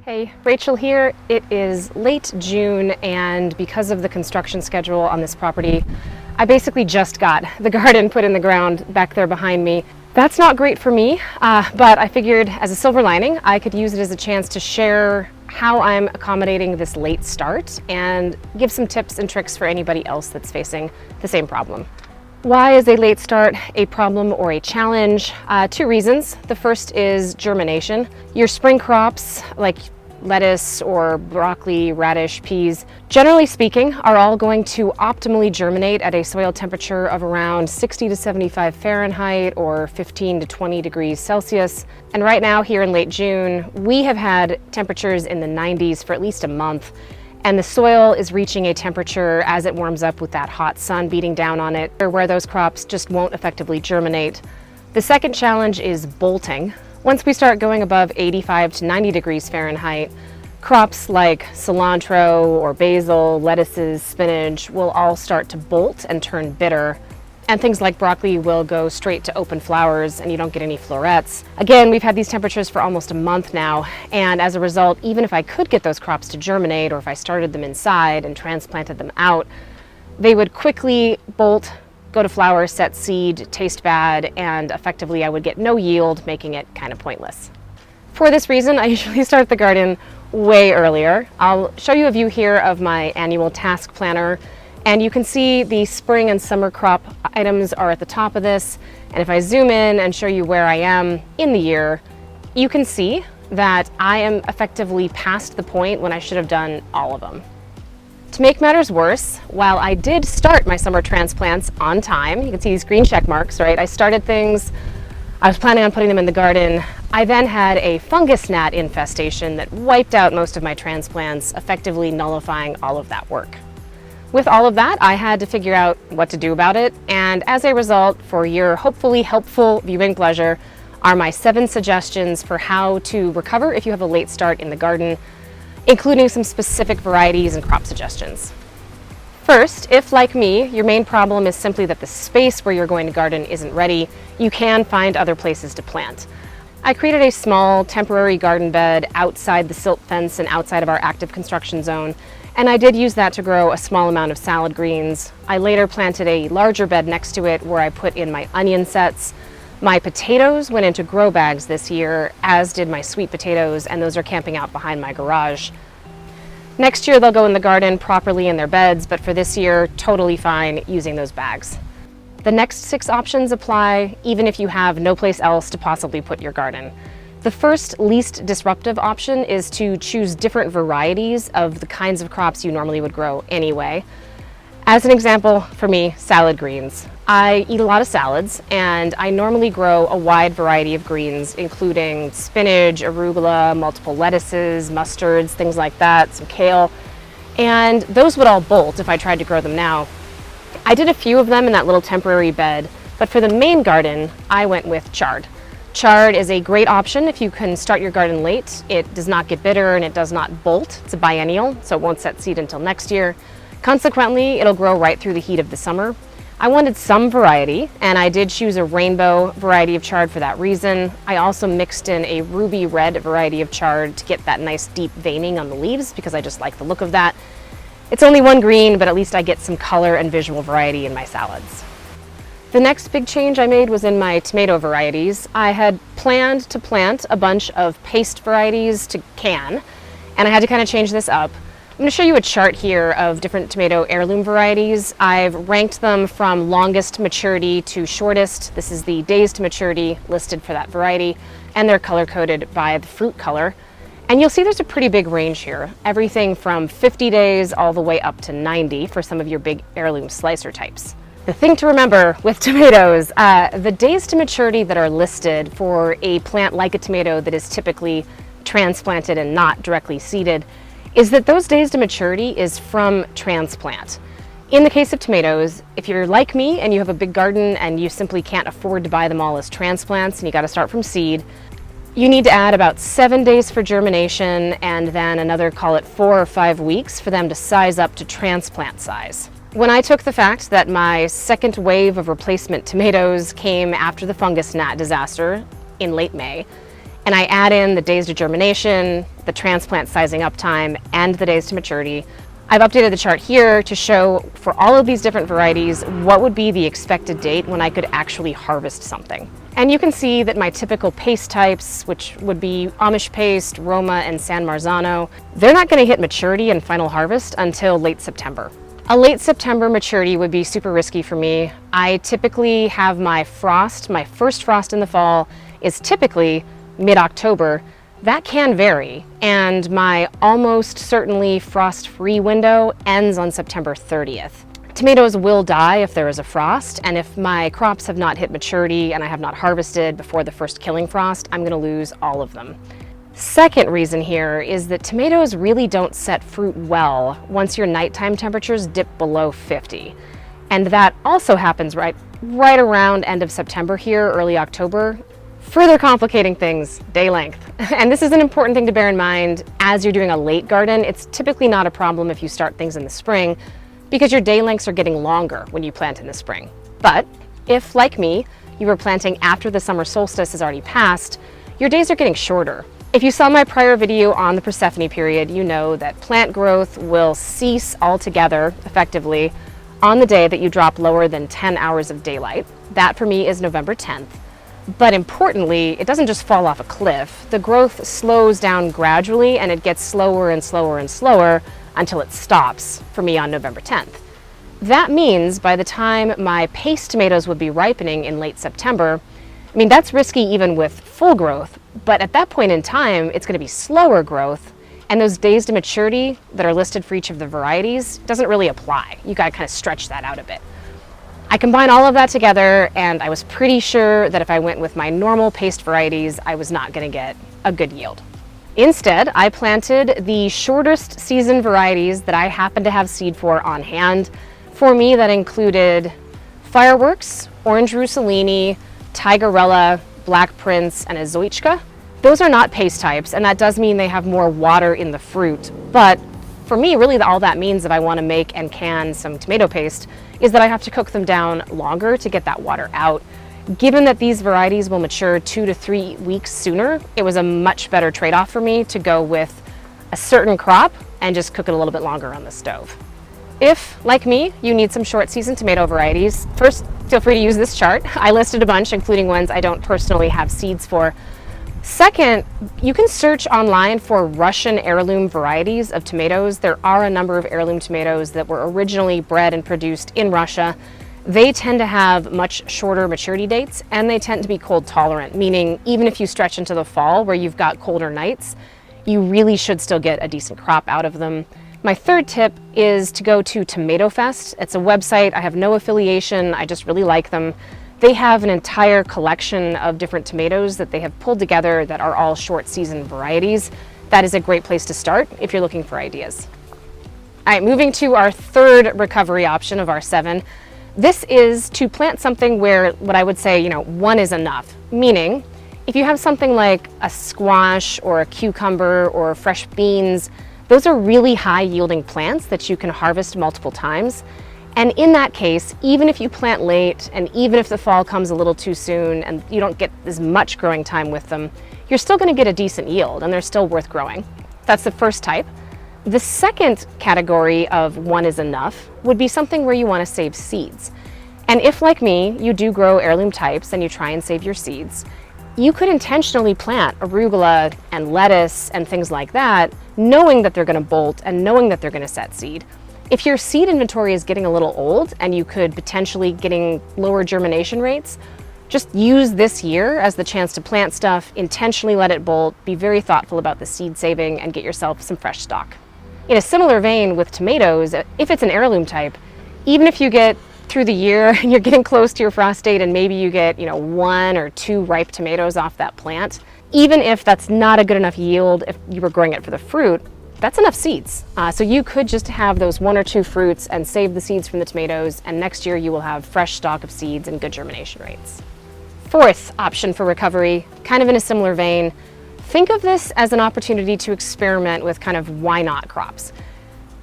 Hey, Rachel here. It is late June, and because of the construction schedule on this property, I basically just got the garden put in the ground back there behind me. That's not great for me, but I figured as a silver lining, I could use it as a chance to share how I'm accommodating this late start and give some tips and tricks for anybody else that's facing the same problem. Why is a late start a problem or a challenge? Two reasons. The first is germination. Your spring crops, like lettuce or broccoli, radish, peas, generally speaking, are all going to optimally germinate at a soil temperature of around 60 to 75 Fahrenheit or 15 to 20 degrees Celsius. And right now, here in late June, we have had temperatures in the 90s for at least a month. And the soil is reaching a temperature as it warms up with that hot sun beating down on it, where those crops just won't effectively germinate. The second challenge is bolting. Once we start going above 85 to 90 degrees Fahrenheit, crops like cilantro or basil, lettuces, spinach will all start to bolt and turn bitter. And things like broccoli will go straight to open flowers and you don't get any florets. Again, we've had these temperatures for almost a month now, and as a result, even if I could get those crops to germinate or if I started them inside and transplanted them out, they would quickly bolt, go to flower, set seed, taste bad, and effectively I would get no yield, making it kind of pointless. For this reason, I usually start the garden way earlier. I'll show you a view here of my annual task planner, and you can see the spring and summer crop items are at the top of this. And if I zoom in and show you where I am in the year, you can see that I am effectively past the point when I should have done all of them. To make matters worse, while I did start my summer transplants on time, you can see these green check marks, right? I started things, I was planning on putting them in the garden. I then had a fungus gnat infestation that wiped out most of my transplants, effectively nullifying all of that work. With all of that, I had to figure out what to do about it, and as a result, for your hopefully helpful viewing pleasure, are my 7 suggestions for how to recover if you have a late start in the garden, including some specific varieties and crop suggestions. First, if like me, your main problem is simply that the space where you're going to garden isn't ready, you can find other places to plant. I created a small temporary garden bed outside the silt fence and outside of our active construction zone, and I did use that to grow a small amount of salad greens. I later planted a larger bed next to it where I put in my onion sets. My potatoes went into grow bags this year, as did my sweet potatoes, and those are camping out behind my garage. Next year they'll go in the garden properly in their beds, but for this year, totally fine using those bags. The next 6 options apply even if you have no place else to possibly put your garden. The first, least disruptive option is to choose different varieties of the kinds of crops you normally would grow anyway. As an example, for me, salad greens. I eat a lot of salads, and I normally grow a wide variety of greens, including spinach, arugula, multiple lettuces, mustards, things like that, some kale, and those would all bolt if I tried to grow them now. I did a few of them in that little temporary bed, but for the main garden, I went with chard. Chard is a great option if you can start your garden late. It does not get bitter and it does not bolt. It's a biennial, so it won't set seed until next year. Consequently, it'll grow right through the heat of the summer. I wanted some variety, and I did choose a rainbow variety of chard for that reason. I also mixed in a ruby red variety of chard to get that nice deep veining on the leaves because I just like the look of that. It's only one green, but at least I get some color and visual variety in my salads. The next big change I made was in my tomato varieties. I had planned to plant a bunch of paste varieties to can, and I had to kind of change this up. I'm going to show you a chart here of different tomato heirloom varieties. I've ranked them from longest maturity to shortest. This is the days to maturity listed for that variety, and they're color-coded by the fruit color. And you'll see there's a pretty big range here, everything from 50 days all the way up to 90 for some of your big heirloom slicer types. The thing to remember with tomatoes, the days to maturity that are listed for a plant like a tomato that is typically transplanted and not directly seeded, is that those days to maturity is from transplant. In the case of tomatoes, if you're like me and you have a big garden and you simply can't afford to buy them all as transplants and you got to start from seed, you need to add about 7 days for germination and then another, call it 4 or 5 weeks for them to size up to transplant size. When I took the fact that my second wave of replacement tomatoes came after the fungus gnat disaster in late May, and I add in the days to germination, the transplant sizing up time, and the days to maturity, I've updated the chart here to show for all of these different varieties what would be the expected date when I could actually harvest something. And you can see that my typical paste types, which would be Amish paste, Roma, and San Marzano, they're not going to hit maturity and final harvest until late September. A late September maturity would be super risky for me. I typically have my first frost in the fall is typically mid-October. That can vary, and my almost certainly frost-free window ends on September 30th. Tomatoes will die if there is a frost, and if my crops have not hit maturity and I have not harvested before the first killing frost, I'm going to lose all of them. Second reason here is that tomatoes really don't set fruit well once your nighttime temperatures dip below 50. And that also happens right around end of September here, early October. Further complicating things, day length. And this is an important thing to bear in mind as you're doing a late garden. It's typically not a problem if you start things in the spring because your day lengths are getting longer when you plant in the spring. But if, like me, you were planting after the summer solstice has already passed, your days are getting shorter. If you saw my prior video on the Persephone period, you know that plant growth will cease altogether, effectively, on the day that you drop lower than 10 hours of daylight. That for me is November 10th. But importantly, it doesn't just fall off a cliff. The growth slows down gradually and it gets slower and slower and slower until it stops for me on November 10th. That means by the time my paste tomatoes would be ripening in late September, I mean, that's risky even with full growth, but at that point in time, it's going to be slower growth, and those days to maturity that are listed for each of the varieties doesn't really apply. You got to kind of stretch that out a bit. I combine all of that together, and I was pretty sure that if I went with my normal paste varieties, I was not going to get a good yield. Instead, I planted the shortest season varieties that I happened to have seed for on hand. For me, that included Fireworks, Orange Russolini, Tigerella, Black Prince, and Azoichka. Those are not paste types, and that does mean they have more water in the fruit, but for me, really all that means if I want to make and can some tomato paste is that I have to cook them down longer to get that water out. Given that these varieties will mature 2 to 3 weeks sooner, it was a much better trade-off for me to go with a certain crop and just cook it a little bit longer on the stove. If, like me, you need some short season tomato varieties, first, feel free to use this chart. I listed a bunch, including ones I don't personally have seeds for. Second, you can search online for Russian heirloom varieties of tomatoes. There are a number of heirloom tomatoes that were originally bred and produced in Russia. They tend to have much shorter maturity dates, and they tend to be cold tolerant, meaning even if you stretch into the fall where you've got colder nights, you really should still get a decent crop out of them. My third tip is to go to Tomato Fest. It's a website. I have no affiliation. I just really like them. They have an entire collection of different tomatoes that they have pulled together that are all short season varieties. That is a great place to start if you're looking for ideas. All right, moving to our third recovery option of our 7. This is to plant something where what I would say, one is enough. Meaning, if you have something like a squash or a cucumber or fresh beans, those are really high yielding plants that you can harvest multiple times. And in that case, even if you plant late and even if the fall comes a little too soon and you don't get as much growing time with them, you're still going to get a decent yield and they're still worth growing. That's the first type. The second category of one is enough would be something where you want to save seeds. And if, like me, you do grow heirloom types and you try and save your seeds, you could intentionally plant arugula and lettuce and things like that, knowing that they're going to bolt and knowing that they're going to set seed. If your seed inventory is getting a little old and you could potentially getting lower germination rates, just use this year as the chance to plant stuff, intentionally let it bolt, be very thoughtful about the seed saving, and get yourself some fresh stock. In a similar vein with tomatoes, if it's an heirloom type, even if you get through the year and you're getting close to your frost date and maybe you get 1 or 2 ripe tomatoes off that plant, even if that's not a good enough yield if you were growing it for the fruit, that's enough seeds. So you could just have those 1 or 2 fruits and save the seeds from the tomatoes, and next year you will have fresh stock of seeds and good germination rates. Fourth option for recovery, kind of in a similar vein, think of this as an opportunity to experiment with kind of why not crops.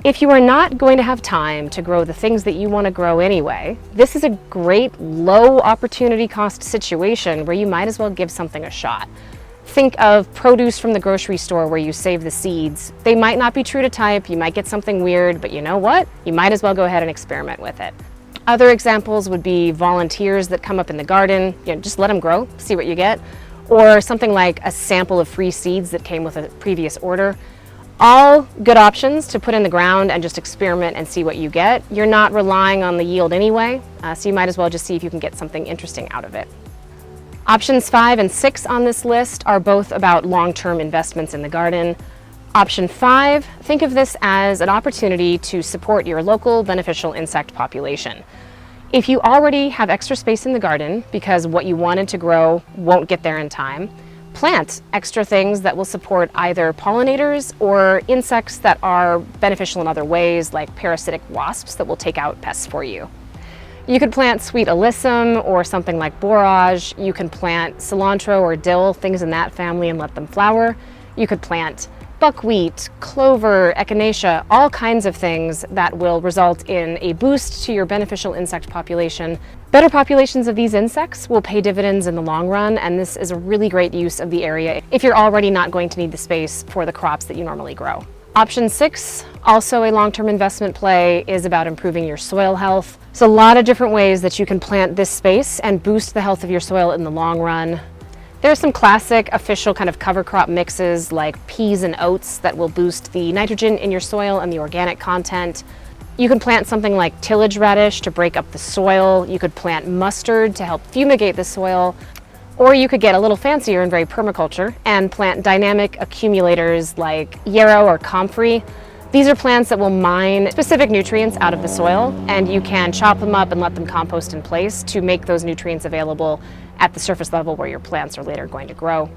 If you are not going to have time to grow the things that you want to grow anyway, this is a great low opportunity cost situation where you might as well give something a shot. Think of produce from the grocery store where you save the seeds. They might not be true to type, you might get something weird, but you know what? You might as well go ahead and experiment with it. Other examples would be volunteers that come up in the garden. Just let them grow, see what you get. Or something like a sample of free seeds that came with a previous order. All good options to put in the ground and just experiment and see what you get. You're not relying on the yield anyway, so you might as well just see if you can get something interesting out of it. Options 5 and 6 on this list are both about long-term investments in the garden. Option 5, think of this as an opportunity to support your local beneficial insect population. If you already have extra space in the garden because what you wanted to grow won't get there in time, plant extra things that will support either pollinators or insects that are beneficial in other ways, like parasitic wasps that will take out pests for you. You could plant sweet alyssum or something like borage. You can plant cilantro or dill, things in that family, and let them flower. You could plant buckwheat, clover, echinacea, all kinds of things that will result in a boost to your beneficial insect population. Better populations of these insects will pay dividends in the long run, and this is a really great use of the area if you're already not going to need the space for the crops that you normally grow. Option 6, also a long-term investment play, is about improving your soil health. There's a lot of different ways that you can plant this space and boost the health of your soil in the long run. There are some classic official kind of cover crop mixes like peas and oats that will boost the nitrogen in your soil and the organic content. You can plant something like tillage radish to break up the soil. You could plant mustard to help fumigate the soil. Or you could get a little fancier and very permaculture and plant dynamic accumulators like yarrow or comfrey. These are plants that will mine specific nutrients out of the soil, and you can chop them up and let them compost in place to make those nutrients available at the surface level where your plants are later going to grow.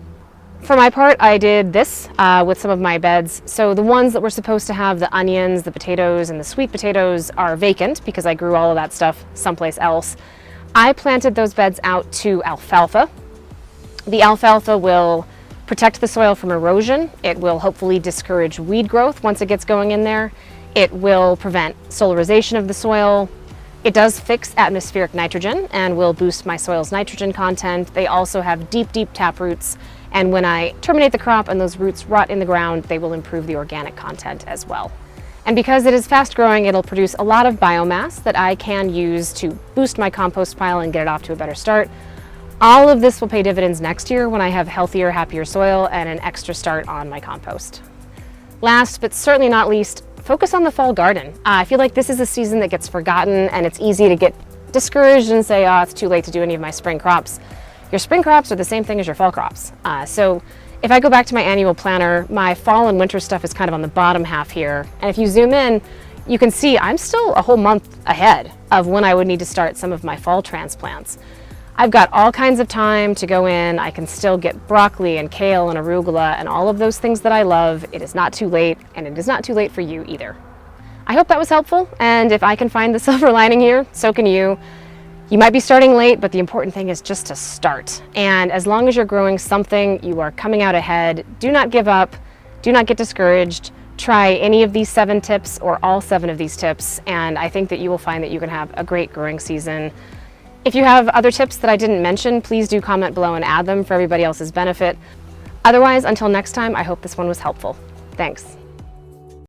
For my part, I did this with some of my beds. So the ones that were supposed to have the onions, the potatoes, and the sweet potatoes are vacant because I grew all of that stuff someplace else. I planted those beds out to alfalfa. The alfalfa will protect the soil from erosion. It will hopefully discourage weed growth once it gets going in there. It will prevent solarization of the soil. It does fix atmospheric nitrogen and will boost my soil's nitrogen content. They also have deep, deep tap roots, and when I terminate the crop and those roots rot in the ground, they will improve the organic content as well. And because it is fast growing, it'll produce a lot of biomass that I can use to boost my compost pile and get it off to a better start. All of this will pay dividends next year when I have healthier, happier soil and an extra start on my compost. Last, but certainly not least, focus on the fall garden. I feel like this is a season that gets forgotten, and it's easy to get discouraged and say, oh, it's too late to do any of my spring crops. Your spring crops are the same thing as your fall crops. So if I go back to my annual planner, my fall and winter stuff is kind of on the bottom half here. And if you zoom in, you can see I'm still a whole month ahead of when I would need to start some of my fall transplants. I've got all kinds of time to go in. I can still get broccoli and kale and arugula and all of those things that I love. It is not too late, and it is not too late for you either. I hope that was helpful, and if I can find the silver lining here, so can you. You might be starting late, but the important thing is just to start. And as long as you're growing something, you are coming out ahead. Do not give up. Do not get discouraged. Try any of these 7 tips or all 7 of these tips, and I think that you will find that you can have a great growing season. If you have other tips that I didn't mention, please do comment below and add them for everybody else's benefit. Otherwise, until next time, I hope this one was helpful. Thanks.